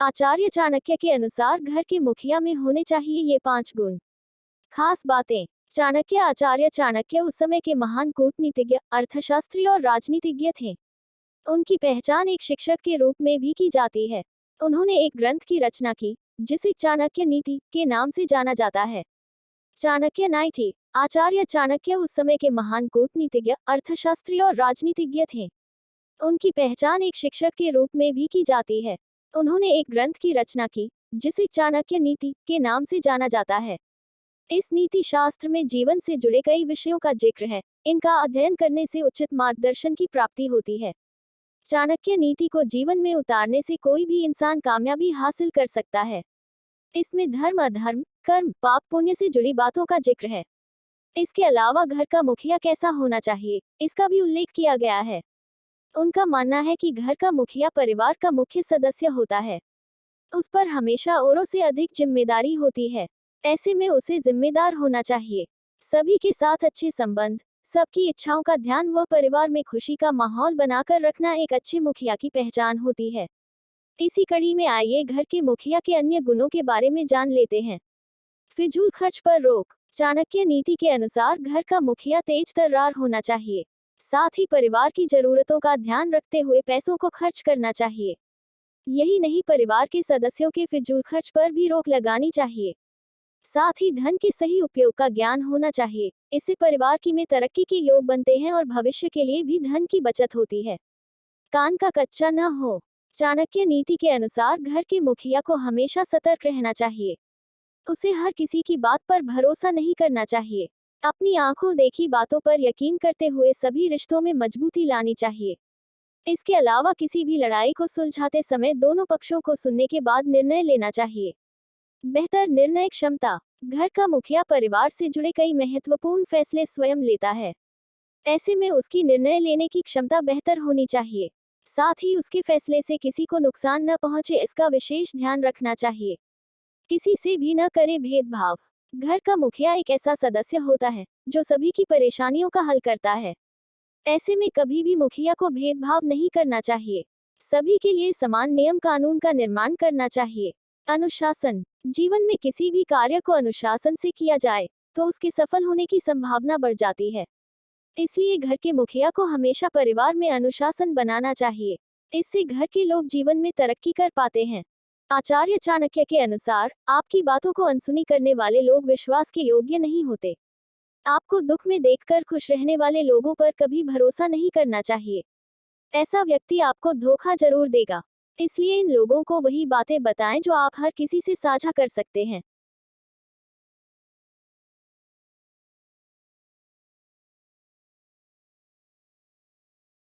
आचार्य चाणक्य के अनुसार घर के मुखिया में होने चाहिए ये 5 गुण। खास बातें। आचार्य चाणक्य उस समय के महान कूटनीतिज्ञ, अर्थशास्त्री और राजनीतिज्ञ थे। उनकी पहचान एक शिक्षक के रूप में भी की जाती है। उन्होंने एक ग्रंथ की रचना की, जिसे चाणक्य नीति के नाम से जाना जाता है। चाणक्य नाइटी। आचार्य चाणक्य उस समय के महान कूटनीतिज्ञ, अर्थशास्त्री और राजनीतिज्ञ थे। उनकी पहचान एक शिक्षक के रूप में भी की जाती है। उन्होंने एक ग्रंथ की रचना की, जिसे चाणक्य नीति के नाम से जाना जाता है। इस नीति शास्त्र में जीवन से जुड़े कई विषयों का जिक्र है। इनका अध्ययन करने से उचित मार्गदर्शन की प्राप्ति होती है। चाणक्य नीति को जीवन में उतारने से कोई भी इंसान कामयाबी हासिल कर सकता है। इसमें धर्म, अधर्म, कर्म, पाप, पुण्य से जुड़ी बातों का जिक्र है। इसके अलावा घर का मुखिया कैसा होना चाहिए, इसका भी उल्लेख किया गया है। उनका मानना है कि घर का मुखिया परिवार का मुख्य सदस्य होता है। उस पर हमेशा औरों से अधिक जिम्मेदारी होती है। ऐसे में उसे जिम्मेदार होना चाहिए। सभी के साथ अच्छे संबंध, सबकी इच्छाओं का ध्यान व परिवार में खुशी का माहौल बनाकर रखना एक अच्छे मुखिया की पहचान होती है। इसी कड़ी में आइए घर के मुखिया के अन्य गुणों के बारे में जान लेते हैं। फिजूल खर्च पर रोक। चाणक्य नीति के अनुसार घर का मुखिया तेज तर्रार होना चाहिए। साथ ही परिवार की जरूरतों का ध्यान रखते हुए पैसों को खर्च करना चाहिए। यही नहीं, परिवार के सदस्यों के फिजूल खर्च पर भी रोक लगानी चाहिए। साथ ही धन के सही उपयोग का ज्ञान होना चाहिए। इससे परिवार की में तरक्की के योग बनते हैं और भविष्य के लिए भी धन की बचत होती है। कान का कच्चा न हो। चाणक्य नीति के अनुसार घर के मुखिया को हमेशा सतर्क रहना चाहिए। उसे हर किसी की बात पर भरोसा नहीं करना चाहिए। अपनी आंखों देखी बातों पर यकीन करते हुए सभी रिश्तों में मजबूती लानी चाहिए। इसके अलावा किसी भी लड़ाई को सुलझाते समय दोनों पक्षों को सुनने के बाद निर्णय लेना चाहिए। बेहतर निर्णय क्षमता। घर का मुखिया परिवार से जुड़े कई महत्वपूर्ण फैसले स्वयं लेता है। ऐसे में उसकी निर्णय लेने की क्षमता बेहतर होनी चाहिए। साथ ही उसके फैसले से किसी को नुकसान न पहुंचे, इसका विशेष ध्यान रखना चाहिए। किसी से भी न करे भेदभाव। घर का मुखिया एक ऐसा सदस्य होता है जो सभी की परेशानियों का हल करता है। ऐसे में कभी भी मुखिया को भेदभाव नहीं करना चाहिए। सभी के लिए समान नियम कानून का निर्माण करना चाहिए। अनुशासन। जीवन में किसी भी कार्य को अनुशासन से किया जाए तो उसके सफल होने की संभावना बढ़ जाती है। इसलिए घर के मुखिया को हमेशा परिवार में अनुशासन बनाना चाहिए। इससे घर के लोग जीवन में तरक्की कर पाते हैं। आचार्य चाणक्य के अनुसार आपकी बातों को अनसुनी करने वाले लोग विश्वास के योग्य नहीं होते। आपको दुख में देखकर खुश रहने वाले लोगों पर कभी भरोसा नहीं करना चाहिए। ऐसा व्यक्ति आपको धोखा जरूर देगा। इसलिए इन लोगों को वही बातें बताएं जो आप हर किसी से साझा कर सकते हैं।